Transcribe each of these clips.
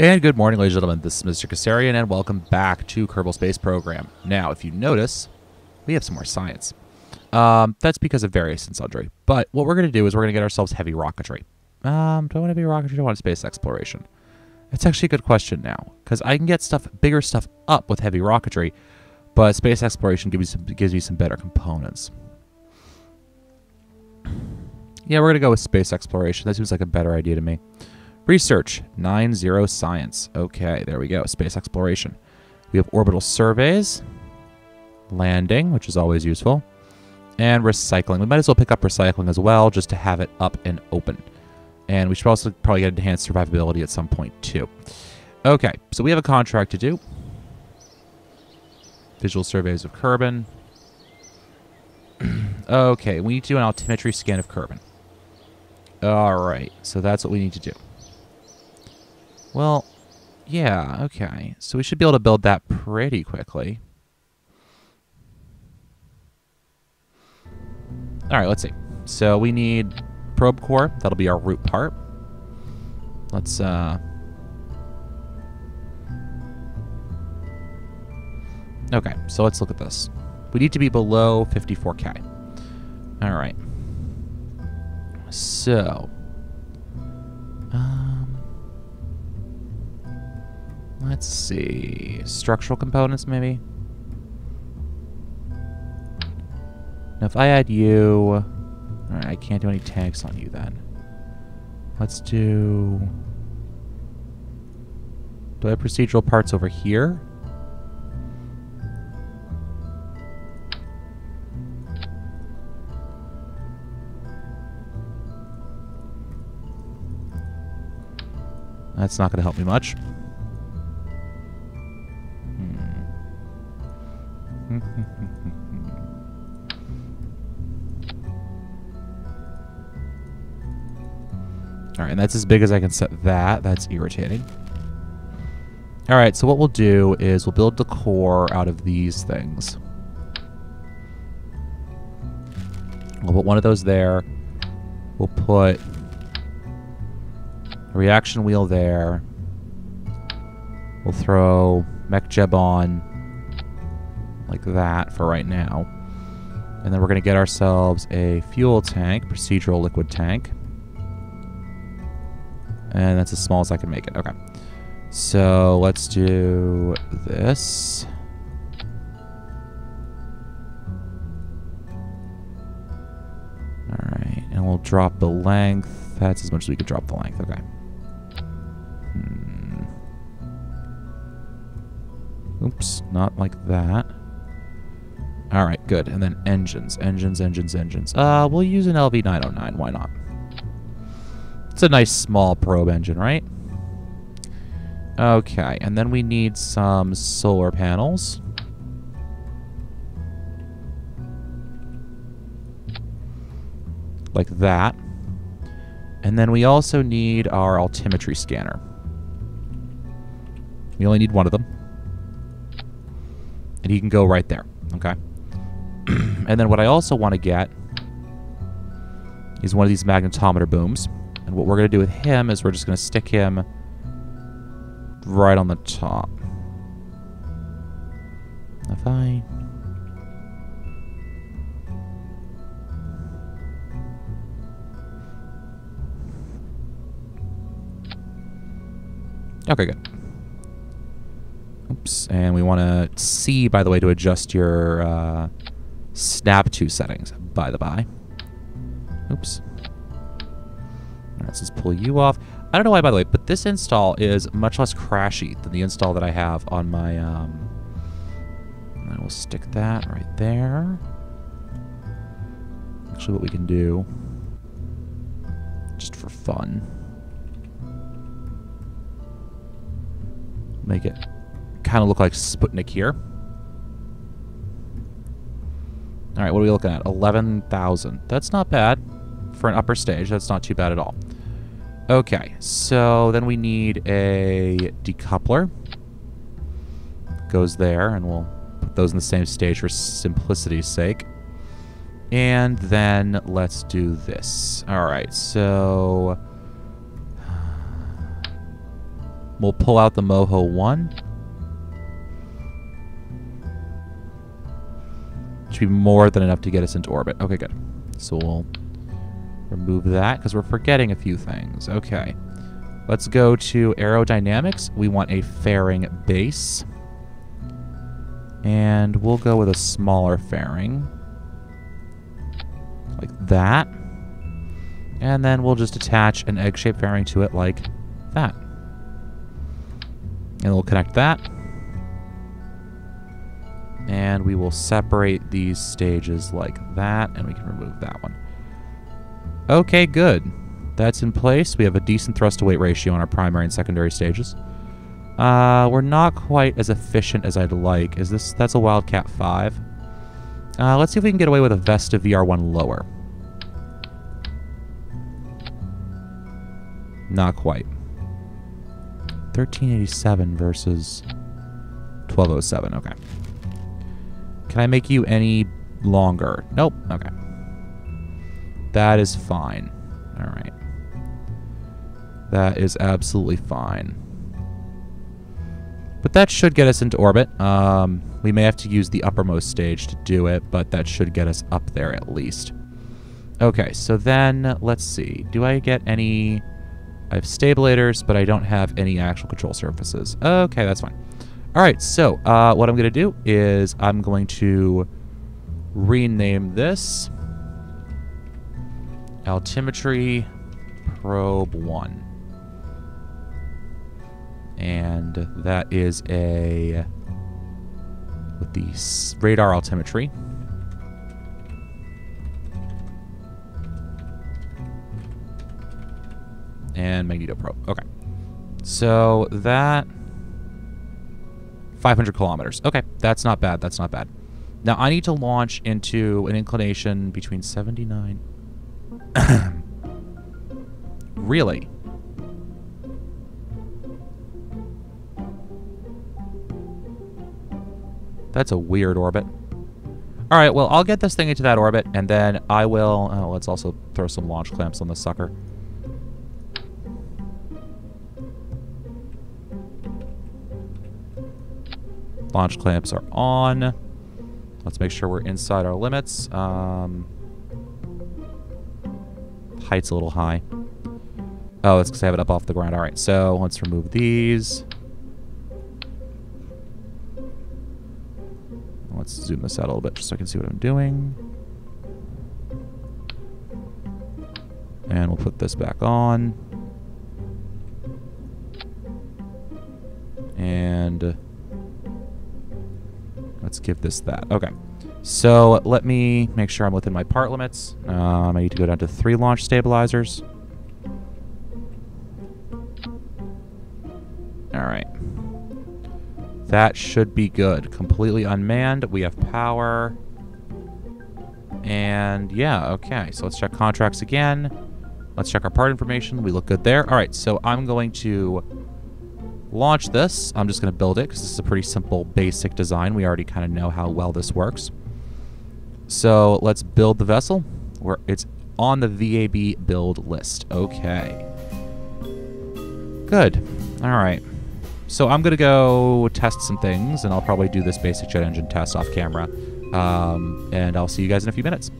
And good morning, ladies and gentlemen. This is Mr. Kassarian, and welcome back to Kerbal Space Program. Now, if you notice, we have some more science. That's because of various and sundry. But what we're going to do is we're going to get ourselves heavy rocketry. Do I want heavy rocketry or do I want space exploration? It's actually a good question now, because I can get bigger stuff up with heavy rocketry, but space exploration gives me some better components. Yeah, we're going to go with space exploration. That seems like a better idea to me. Research, 9-0 science. Okay, there we go. Space exploration. We have orbital surveys, landing, which is always useful, and recycling. We might as well pick up recycling as well, just to have it up and open. And we should also probably get enhanced survivability at some point, too. Okay, so we have a contract to do. Visual surveys of Kerbal. Okay, we need to do an altimetry scan of Kerbal. Alright, so that's what we need to do. Well, yeah, okay. So we should be able to build that pretty quickly. Alright, let's see. So we need probe core. That'll be our root part. Let's, okay, so let's look at this. We need to be below 54K. Alright. So... let's see. Structural components, maybe? Now, if I add you... Alright, I can't do any tanks on you then. Let's do... Do I have procedural parts over here? That's not going to help me much. Alright, and that's as big as I can set that. That's irritating. Alright, so what we'll do is we'll build the core out of these things. We'll put one of those there. We'll put a reaction wheel there. We'll throw mech jeb on like that for right now. And then we're going to get ourselves a fuel tank, procedural liquid tank. And that's as small as I can make it. Okay. So let's do this. Alright, and we'll drop the length. That's as much as we can drop the length. Okay. Oops, not like that. Alright, good. And then engines. Engines. We'll use an LV909. Why not? It's a nice small probe engine, right? Okay, and then we need some solar panels. Like that. And then we also need our altimetry scanner. We only need one of them. And he can go right there, okay? And then what I also want to get is one of these magnetometer booms. And what we're going to do with him is we're just going to stick him right on the top. If I... Okay, good. Oops, and we want to C, by the way, to adjust your snap to settings, by the by. Oops. Let's just pull you off. I don't know why, by the way, but this install is much less crashy than the install that I have on my, I will stick that right there. Actually, what we can do, just for fun, make it kind of look like Sputnik here. All right, what are we looking at? 11,000. That's not bad. For an upper stage, that's not too bad at all. Okay, so then we need a decoupler. Goes there, and we'll put those in the same stage for simplicity's sake. And then let's do this. All right, so We'll pull out the Moho 1. Should be more than enough to get us into orbit. Okay, good. So we'll remove that because we're forgetting a few things. Okay. Let's go to aerodynamics. We want a fairing base. And we'll go with a smaller fairing. Like that. And then we'll just attach an egg-shaped fairing to it like that. And we'll connect that. And we will separate these stages like that, and we can remove that one. Okay, good. That's in place. We have a decent thrust-to-weight ratio on our primary and secondary stages. We're not quite as efficient as I'd like. That's a Wildcat 5. Let's see if we can get away with a Vesta VR1 lower. Not quite. 1387 versus 1207. Okay. Can I make you any longer? Nope. Okay. That is fine. All right. That is absolutely fine. But that should get us into orbit. We may have to use the uppermost stage to do it, but that should get us up there at least. Okay, so then let's see. Do I get any... I have stabilators, but I don't have any actual control surfaces. Okay, that's fine. All right, so what I'm going to do is I'm going to rename this Altimetry Probe 1. And that is a... with the radar altimetry. And magneto probe. Okay. So that... 500 kilometers. Okay, that's not bad. That's not bad. Now, I need to launch into an inclination between 79... Really? That's a weird orbit. All right, well, I'll get this thing into that orbit, and then I will... Oh, let's also throw some launch clamps on the sucker. Launch clamps are on. Let's make sure we're inside our limits. Height's a little high. Oh, that's because I have it up off the ground. All right, so let's remove these. Let's zoom this out a little bit just so I can see what I'm doing. And we'll put this back on. And let's give this that. Okay. So let me make sure I'm within my part limits. I need to go down to 3 launch stabilizers. All right. That should be good. Completely unmanned. We have power. And yeah, okay. So let's check contracts again. Let's check our part information. We look good there. All right, so I'm going to launch this. I'm just going to build it because this is a pretty simple, basic design. We already kind of know how well this works. So let's build the vessel. It's on the VAB build list. Okay. Good. All right. So I'm going to go test some things, and I'll probably do this basic jet engine test off camera. And I'll see you guys in a few minutes.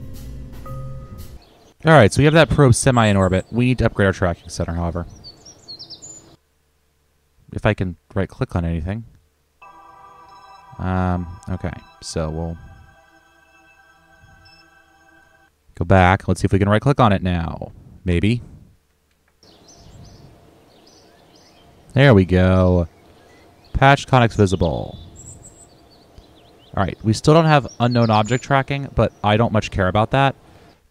All right, so we have that probe semi in orbit. We need to upgrade our tracking center, however. If I can right-click on anything. Okay, so we'll go back. Let's see if we can right-click on it now. Maybe. There we go. Patch conics visible. All right, we still don't have unknown object tracking, but I don't much care about that.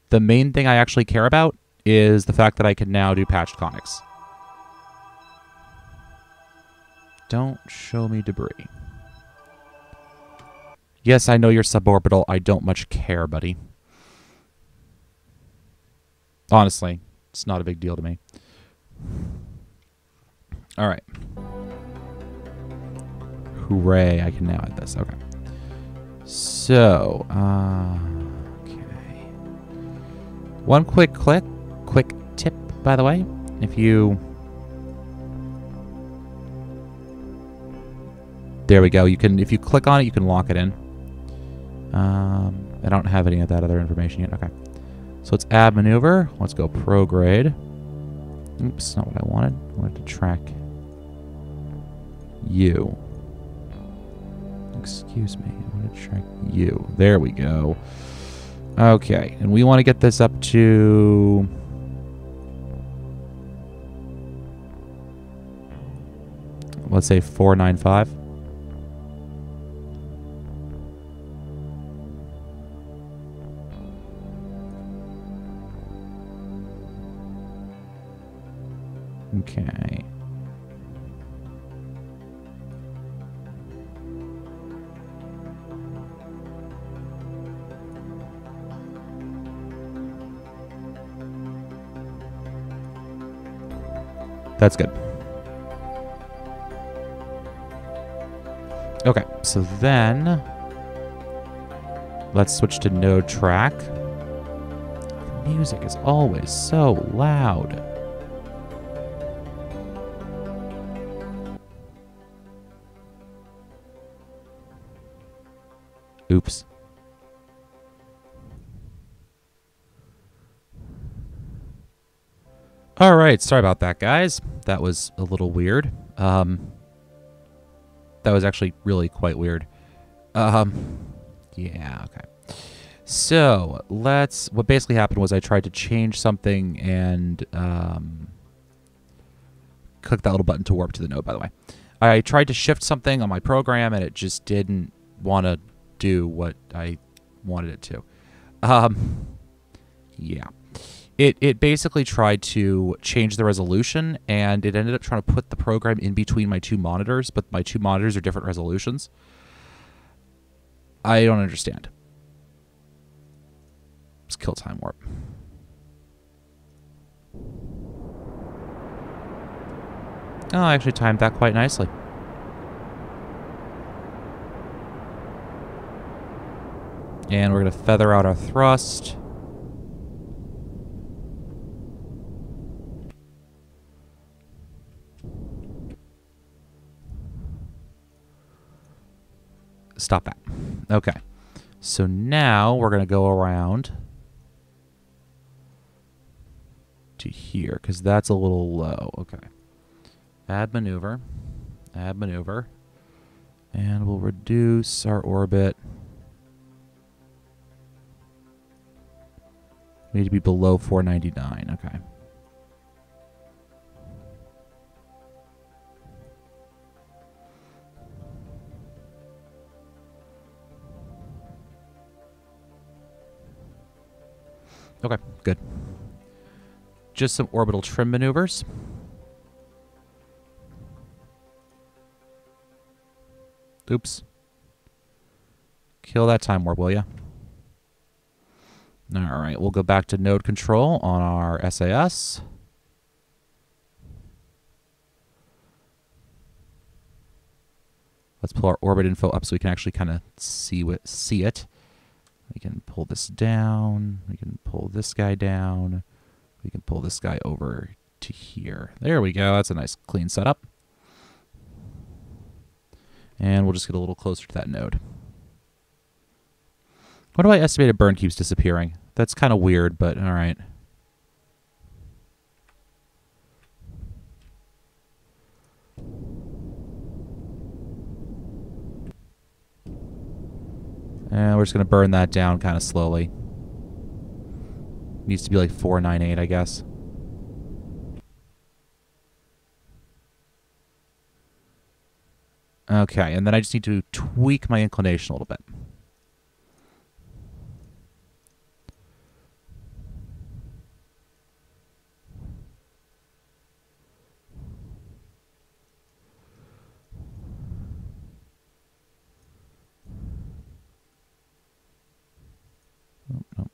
The main thing I actually care about is the fact that I can now do patched conics. Don't show me debris. Yes, I know you're suborbital. I don't much care, buddy. Honestly, it's not a big deal to me. All right. Hooray, I can now add this. Okay. So, okay. One quick tip, by the way. If you There we go. You can, if you click on it, you can lock it in. I don't have any of that other information yet. Okay. So let's add maneuver. Let's go prograde. Oops, not what I wanted. I wanted to track you. Excuse me. I want to track you. There we go. Okay. And we want to get this up to... let's say 495. Okay. That's good. Okay, so then let's switch to node track. The music is always so loud. Oops. All right, sorry about that, guys. That was a little weird. That was actually really quite weird. Yeah, okay. So, what basically happened was I tried to change something and click that little button to warp to the node, by the way. I tried to shift something on my program and it just didn't want to do what I wanted it to. Yeah. It basically tried to change the resolution, and it ended up trying to put the program in between my two monitors, but my two monitors are different resolutions. I don't understand. Let's kill time warp. Oh, I actually timed that quite nicely. And we're going to feather out our thrust. Stop that. Okay. So now we're going to go around to here, because that's a little low. Okay. Add maneuver. Add maneuver. And we'll reduce our orbit. We need to be below 499. Okay. Okay, good. Just some orbital trim maneuvers. Oops. Kill that time warp, will ya? All right, we'll go back to node control on our SAS. Let's pull our orbit info up so we can actually kind of see it. We can pull this down. We can pull this guy down. We can pull this guy over to here. There we go. That's a nice clean setup. And we'll just get a little closer to that node. Why do I estimated burn keeps disappearing? That's kind of weird, but all right. And we're just going to burn that down kind of slowly. Needs to be like 498, I guess. Okay, and then I just need to tweak my inclination a little bit. Oh, no.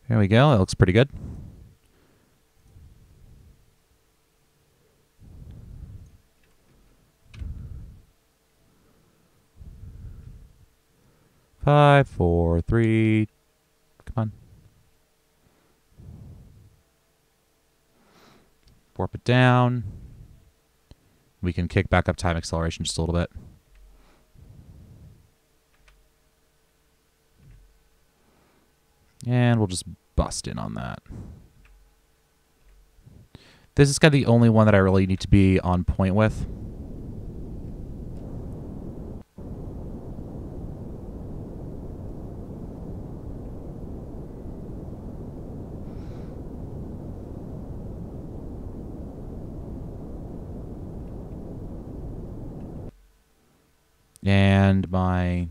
There we go. That looks pretty good. Five, four, three. Come on. Warp it down. We can kick back up time acceleration just a little bit. And we'll just bust in on that. This is kind of the only one that I really need to be on point with. And my...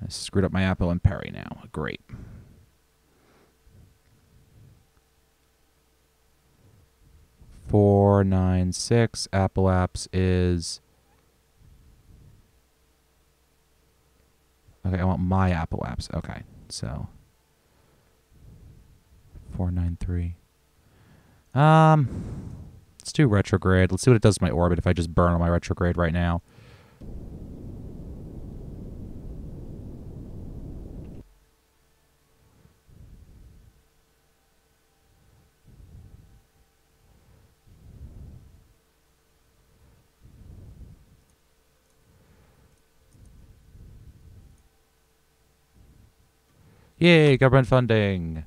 I screwed up my Apple and Perry now. Great. $496 Apple Apps is... Okay, I want my Apple Apps. Okay, so... 493. Let's do retrograde. Let's see what it does to my orbit if I just burn on my retrograde right now. Yay, government funding.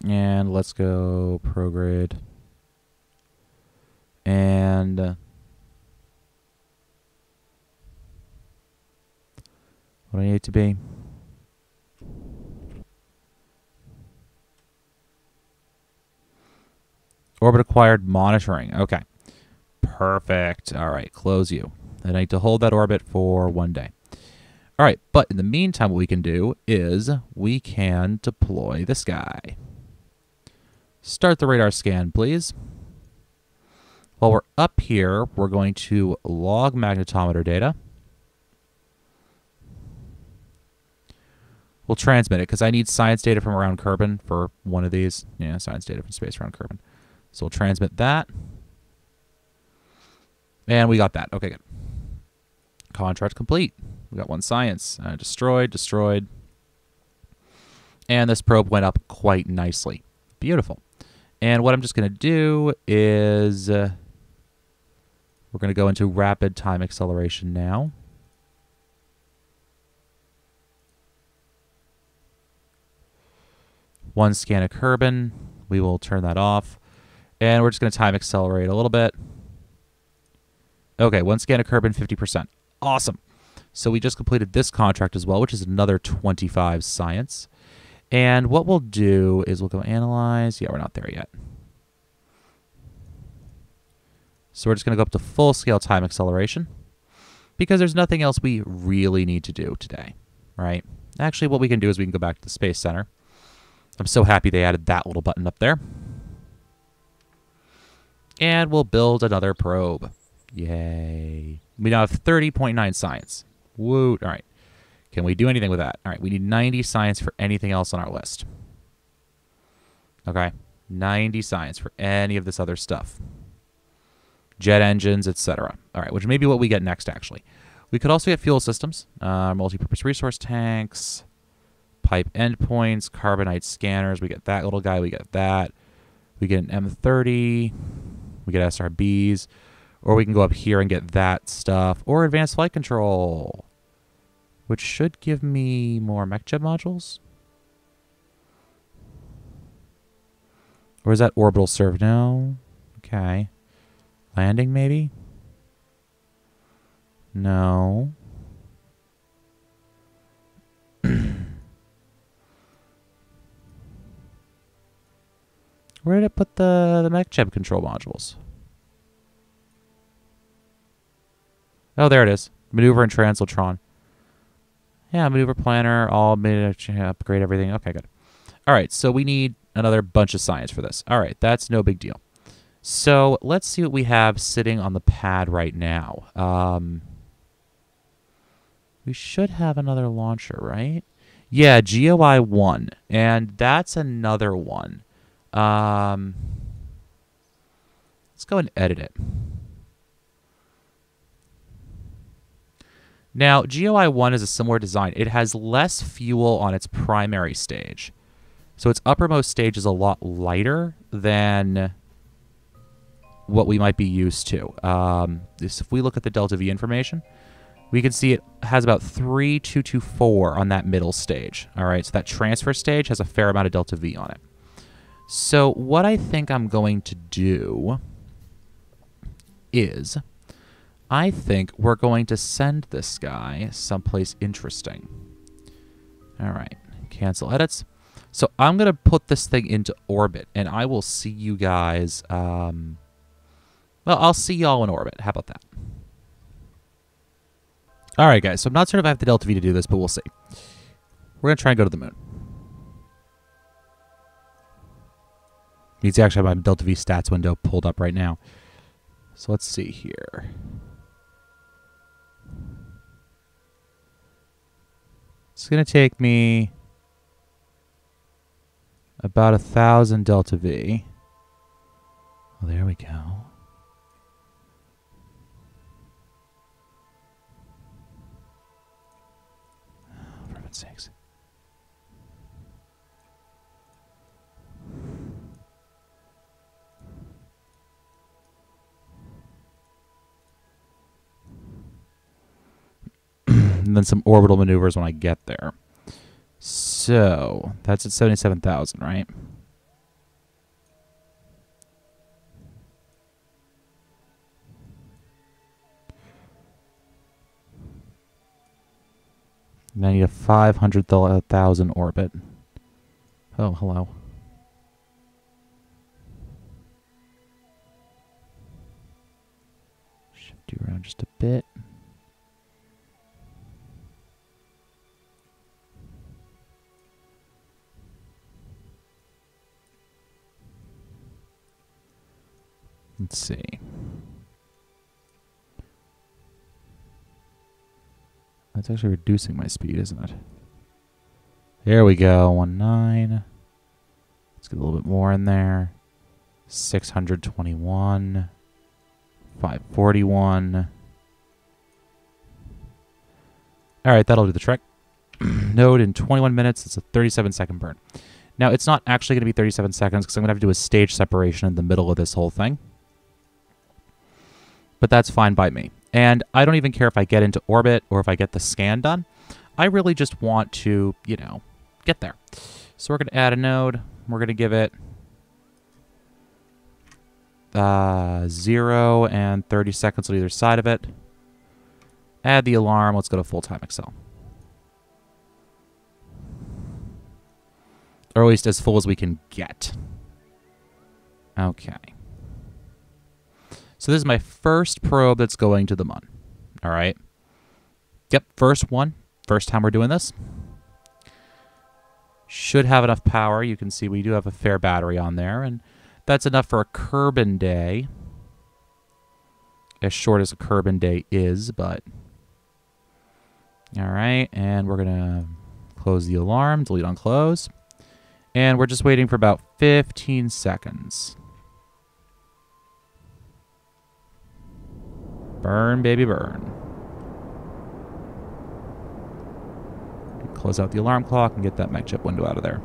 And let's go prograde. And what do I need it to be? Orbit acquired monitoring. Okay. Perfect. All right, close you. And I need to hold that orbit for 1 day. All right, but in the meantime, what we can do is we can deploy this guy. Start the radar scan, please. While we're up here, we're going to log magnetometer data. We'll transmit it because I need science data from around Kerbal for one of these. Yeah, science data from space around Kerbal. So we'll transmit that. And we got that. Okay, good. Contract complete. We got 1 science. Destroyed. And this probe went up quite nicely. Beautiful. And what I'm just going to do is we're going to go into rapid time acceleration now. One scan of Kerbal. We will turn that off. And we're just going to time accelerate a little bit. Okay, 1 scan of Kerbal, 50%. Awesome. So we just completed this contract as well, which is another 25 science. And what we'll do is we'll go analyze. Yeah, we're not there yet. So we're just going to go up to full scale time acceleration because there's nothing else we really need to do today, right? Actually, what we can do is we can go back to the Space Center. I'm so happy they added that little button up there. And we'll build another probe. Yay. We now have 30.9 science. Woot. All right. Can we do anything with that? All right. We need 90 science for anything else on our list. Okay. 90 science for any of this other stuff. Jet engines, etc. All right. Which may be what we get next, actually. We could also get fuel systems, multi-purpose resource tanks, pipe endpoints, carbonite scanners. We get that little guy. We get that. We get an M30. We get SRBs. Or we can go up here and get that stuff. Or advanced flight control, which should give me more mech-jet modules. Or is that orbital serve? No. Okay. Landing, maybe? No. Where did it put the mech-jet control modules? Oh, there it is. Maneuver and Translotron. Yeah, maneuver planner, all upgrade everything. Okay, good. All right, so we need another bunch of science for this. All right, that's no big deal. So let's see what we have sitting on the pad right now. We should have another launcher, right? Yeah, GOI 1, and that's another one. Let's go and edit it. Now, GOI 1 is a similar design. It has less fuel on its primary stage. So its uppermost stage is a lot lighter than what we might be used to. If we look at the Delta V information, we can see it has about 3224 on that middle stage. All right, so that transfer stage has a fair amount of Delta V on it. So what I think I'm going to do is I think we're going to send this guy someplace interesting. All right, cancel edits. So I'm going to put this thing into orbit, and I will see you guys. Well, I'll see y'all in orbit. How about that? All right, guys. So I'm not certain if I have the Delta V to do this, but we'll see. We're going to try and go to the moon. Means I actually have my Delta V stats window pulled up right now. So let's see here. It's going to take me about 1,000 Delta V. Well, there we go. Oh, for heaven's sakes. And then some orbital maneuvers when I get there. So, that's at 77,000, right? And I need a 500,000 orbit. Oh, hello. Shift you around just a bit. Let's see. That's actually reducing my speed, isn't it? There we go. 19. Let's get a little bit more in there. 621. 541. All right, that'll do the trick. Node in 21 minutes. It's a 37-second burn. Now, it's not actually going to be 37 seconds because I'm going to have to do a stage separation in the middle of this whole thing. But that's fine by me. And I don't even care if I get into orbit or if I get the scan done. I really just want to, you know, get there. So we're going to add a node. We're going to give it 0 and 30 seconds on either side of it. Add the alarm. Let's go to full-time Excel. Or at least as full as we can get. Okay. So this is my first probe that's going to the Mun. All right. Yep, first one. First time we're doing this. Should have enough power. You can see we do have a fair battery on there, and that's enough for a Kerbal day. As short as a Kerbal day is, but... All right, and we're going to close the alarm, delete on close. And we're just waiting for about 15 seconds. Burn, baby, burn. Close out the alarm clock and get that mech chip window out of there.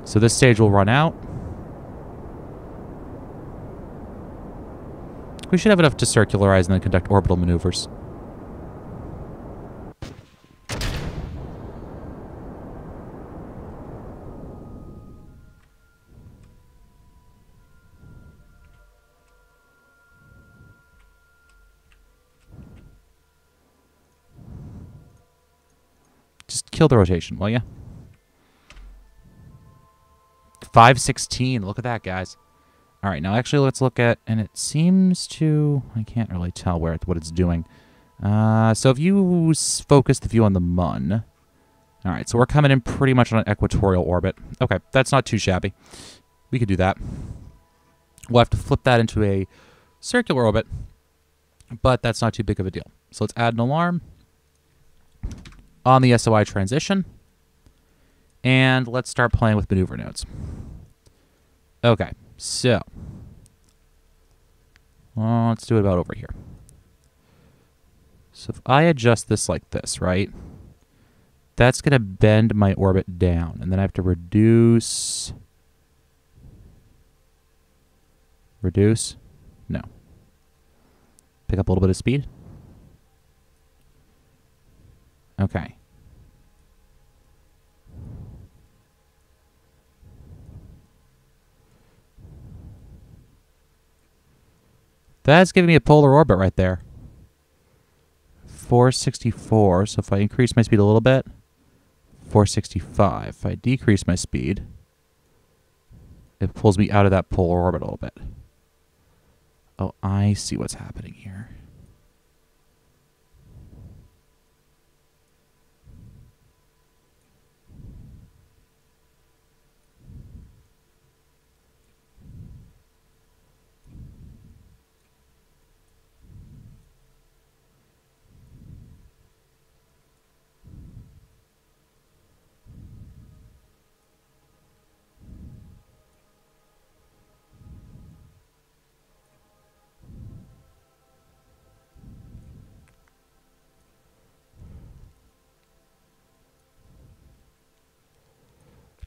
So this stage will run out. We should have enough to circularize and then conduct orbital maneuvers. Just kill the rotation, will ya? 516. Look at that, guys. All right, now actually let's look at, and it seems to, I can't really tell what it's doing. So if you focus the view on the Mun. All right, so we're coming in pretty much on an equatorial orbit. Okay, that's not too shabby. We could do that. We'll have to flip that into a circular orbit, but that's not too big of a deal. So let's add an alarm on the SOI transition, and let's start playing with maneuver nodes. Okay, so Well, let's do it about over here. So if I adjust this like this, right? That's going to bend my orbit down. And then I have to reduce... Reduce? No. Pick up a little bit of speed. Okay. That's giving me a polar orbit right there. 464. So if I increase my speed a little bit, 465. If I decrease my speed, it pulls me out of that polar orbit a little bit. Oh, I see what's happening here.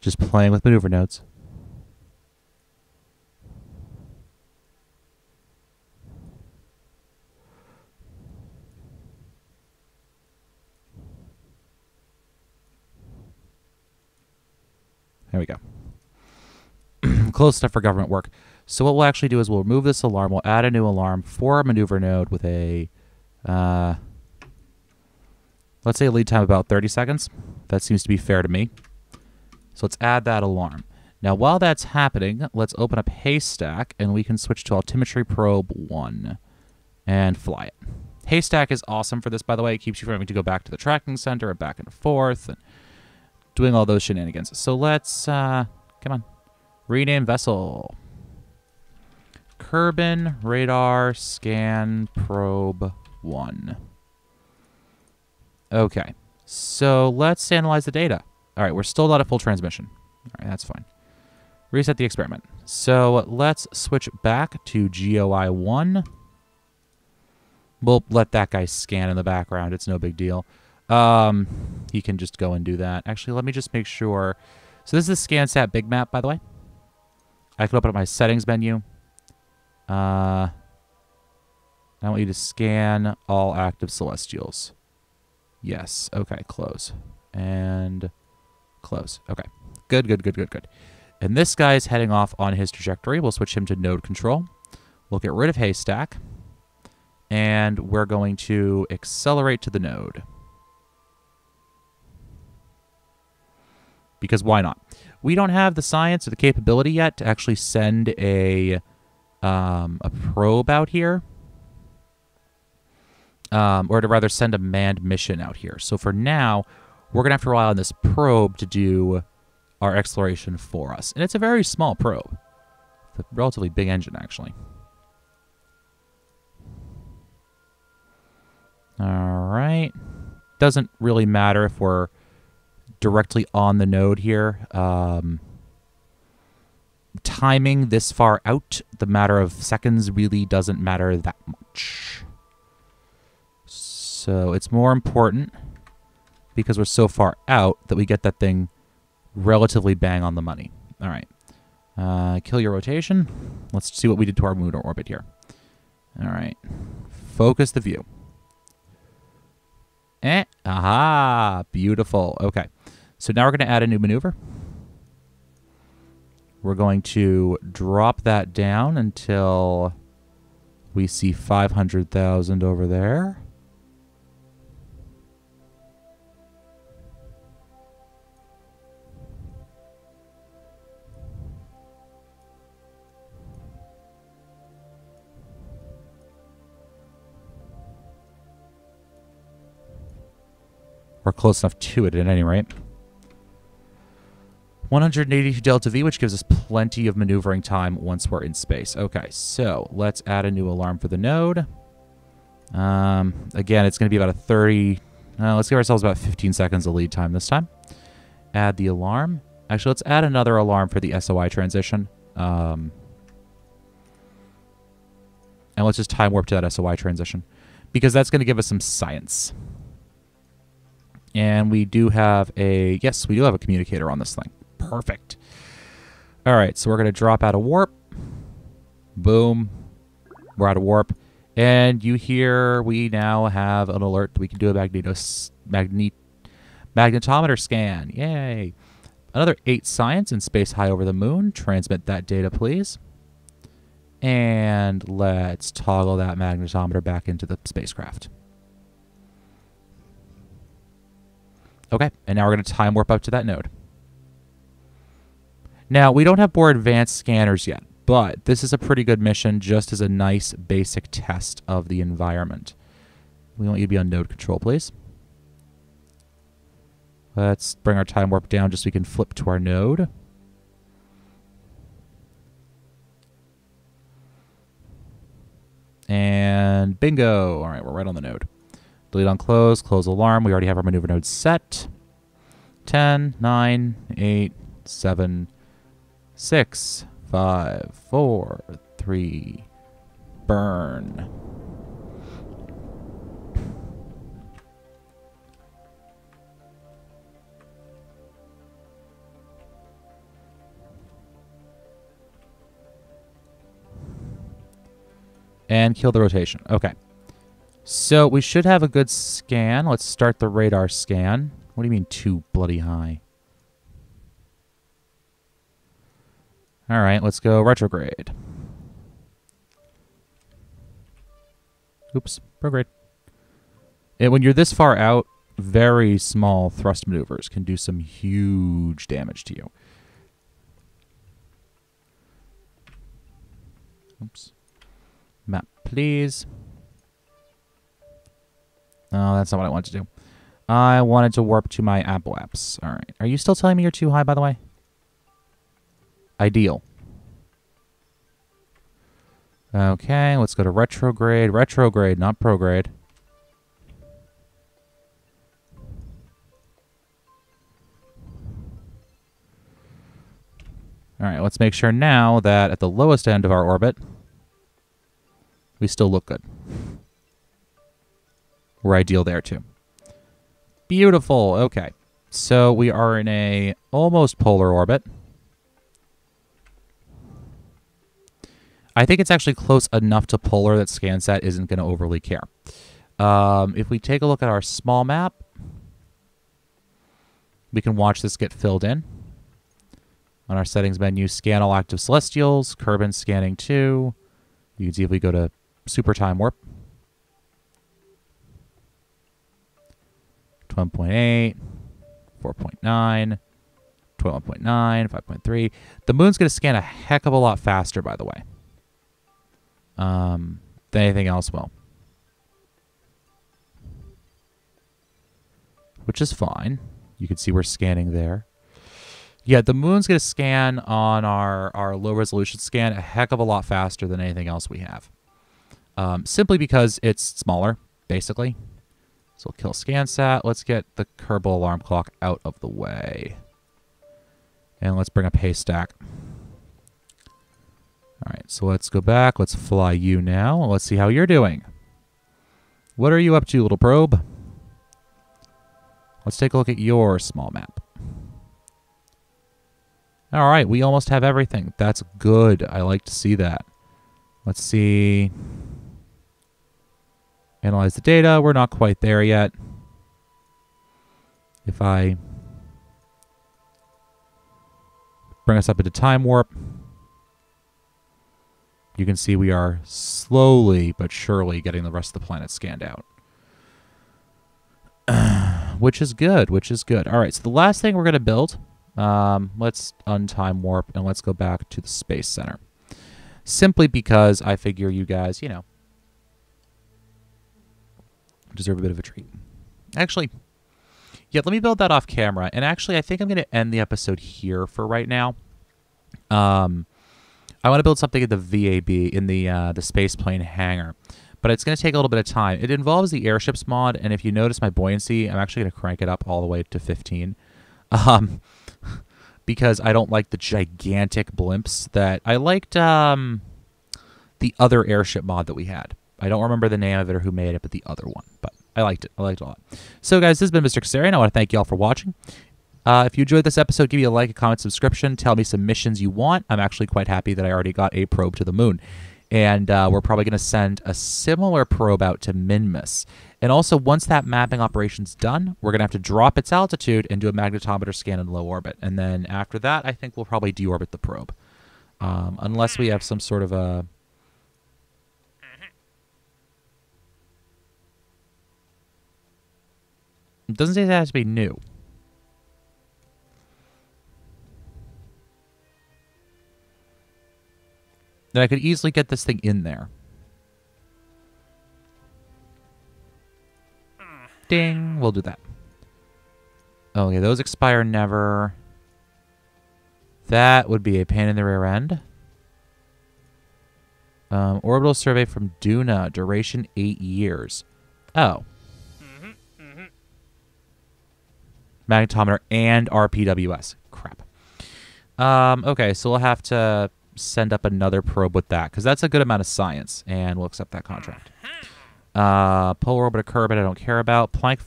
Just playing with maneuver nodes. There we go. Close enough for government work. So what we'll actually do is we'll remove this alarm. We'll add a new alarm for a maneuver node with a, let's say a lead time of about 30 seconds. That seems to be fair to me. So let's add that alarm. Now, while that's happening, let's open up Haystack, and we can switch to Altimetry Probe 1 and fly it. Haystack is awesome for this, by the way. It keeps you from having to go back to the tracking center and back and forth and doing all those shenanigans. So let's, come on, rename vessel. Kerbal Radar Scan Probe 1. Okay, so let's analyze the data. All right, we're still not at full transmission. All right, that's fine. Reset the experiment. So let's switch back to GOI 1. We'll let that guy scan in the background. It's no big deal. He can just go and do that. Actually, let me just make sure. So this is the ScanSat Big Map, by the way. I can open up my settings menu. I want you to scan all active celestials. Yes. Okay, close. And close. Okay. Good, good, good, good, good. And this guy's heading off on his trajectory. We'll switch him to node control. We'll get rid of Haystack. And we're going to accelerate to the node. Because why not? We don't have the science or the capability yet to actually send a probe out here. Or to rather send a manned mission out here. So for now, we're going to have to rely on this probe to do our exploration for us. And it's a very small probe. It's a relatively big engine, actually. All right. Doesn't really matter if we're directly on the node here. Timing this far out, the matter of seconds really doesn't matter that much. So it's more important, because we're so far out, that we get that thing relatively bang on the money. All right. Kill your rotation. Let's see what we did to our lunar orbit here. All right. Focus the view. Aha! Beautiful. Okay. So now we're going to add a new maneuver. We're going to drop that down until we see 500,000 over there. We're close enough to it at any rate. 182 delta V, which gives us plenty of maneuvering time once we're in space. Okay, so let's add a new alarm for the node. Again, it's going to be about a 30... let's give ourselves about 15 seconds of lead time this time. Add the alarm. Actually, let's add another alarm for the SOI transition. And And let's just time warp to that SOI transition, because that's going to give us some science. And we do have a... Yes, we do have a communicator on this thing. Perfect. All right, so we're going to drop out of warp. Boom. We're out of warp. And you hear we now have an alert that we can do a magnetometer scan. Yay. Another 8 science in space high over the moon. Transmit that data, please. And let's toggle that magnetometer back into the spacecraft. Okay, and now we're going to time warp up to that node. Now, we don't have more advanced scanners yet, but this is a pretty good mission just as a nice basic test of the environment. We want you to be on node control, please. Let's bring our time warp down just so we can flip to our node. And bingo. All right, we're right on the node. Delete on close, close alarm. We already have our maneuver node set. 10, 9, 8, 7, 6, 5, 4, 3, burn. And kill the rotation. Okay. So we should have a good scan. Let's start the radar scan. What do you mean too bloody high? All right, let's go retrograde. Oops, prograde. And when you're this far out, very small thrust maneuvers can do some huge damage to you. Oops. Map, please. Oh, that's not what I wanted to do. I wanted to warp to my Apple apps. All right. Are you still telling me you're too high, by the way? Ideal. Okay, let's go to retrograde. Retrograde, not prograde. All right, let's make sure now that at the lowest end of our orbit, we still look good. We're ideal there, too. Beautiful. Okay. So we are in a almost polar orbit. I think it's actually close enough to polar that ScanSat isn't going to overly care. If we take a look at our small map, we can watch this get filled in. On our settings menu, scan all active celestials, Kerbal scanning 2. You can see if we go to super time warp. 12.8, 4.9, 12.9, 5.3. The moon's going to scan a heck of a lot faster, by the way, than anything else will. Which is fine. You can see we're scanning there. Yeah, the moon's going to scan on our low-resolution scan a heck of a lot faster than anything else we have. Simply because it's smaller, basically. So we'll kill ScanSat. Let's get the Kerbal alarm clock out of the way. And let's bring up Haystack. All right, so let's go back. Let's fly you now. Let's see how you're doing. What are you up to, little probe? Let's take a look at your small map. All right, we almost have everything. That's good. I like to see that. Let's see. Analyze the data. We're not quite there yet. If I bring us up into time warp, you can see we are slowly but surely getting the rest of the planet scanned out. Which is good, which is good. All right, so the last thing we're going to build, let's untime warp and let's go back to the Space Center. Simply because I figure you guys, you know, deserve a bit of a treat. Actually, yeah, let me build that off camera. And actually, I think I'm going to end the episode here for right now. I want to build something in the VAB, in the space plane hangar. But it's going to take a little bit of time. It involves the airships mod, and if you notice my buoyancy, I'm actually going to crank it up all the way to 15. Because I don't like the gigantic blimps that I liked. the other airship mod that we had. I don't remember the name of it or who made it, but the other one. But I liked it. I liked it a lot. So, guys, this has been Mr. Kassarian. I want to thank you all for watching. If you enjoyed this episode, give me a like, a comment, subscription. Tell me some missions you want. I'm actually quite happy that I already got a probe to the moon. And we're probably going to send a similar probe out to Minmus. And also, once that mapping operation's done, we're going to have to drop its altitude and do a magnetometer scan in low orbit. And then after that, I think we'll probably deorbit the probe. Unless we have some sort of a... It doesn't say it has to be new. Then I could easily get this thing in there. Ding. We'll do that. Oh, yeah, those expire never. That would be a pain in the rear end. Orbital survey from Duna. Duration 8 years. Oh. Magnetometer and RPWS. Crap. Okay, so we'll have to send up another probe with that, because that's a good amount of science, and we'll accept that contract. Polar orbiter Kerbal, I don't care about. Plant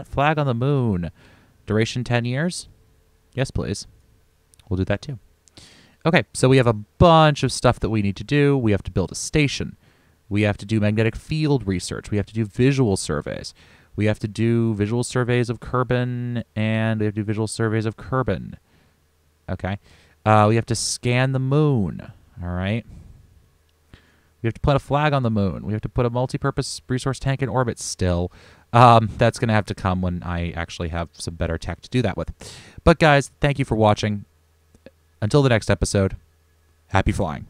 flag on the moon. Duration 10 years? Yes, please. We'll do that too. Okay, so we have a bunch of stuff that we need to do. We have to build a station. We have to do magnetic field research. We have to do visual surveys. We have to do visual surveys of Kerbin, and we have to do visual surveys of Kerbin. Okay. We have to scan the moon. All right. We have to put a flag on the moon. We have to put a multi-purpose resource tank in orbit still. That's going to have to come when I actually have some better tech to do that with. But, guys, thank you for watching. Until the next episode, happy flying.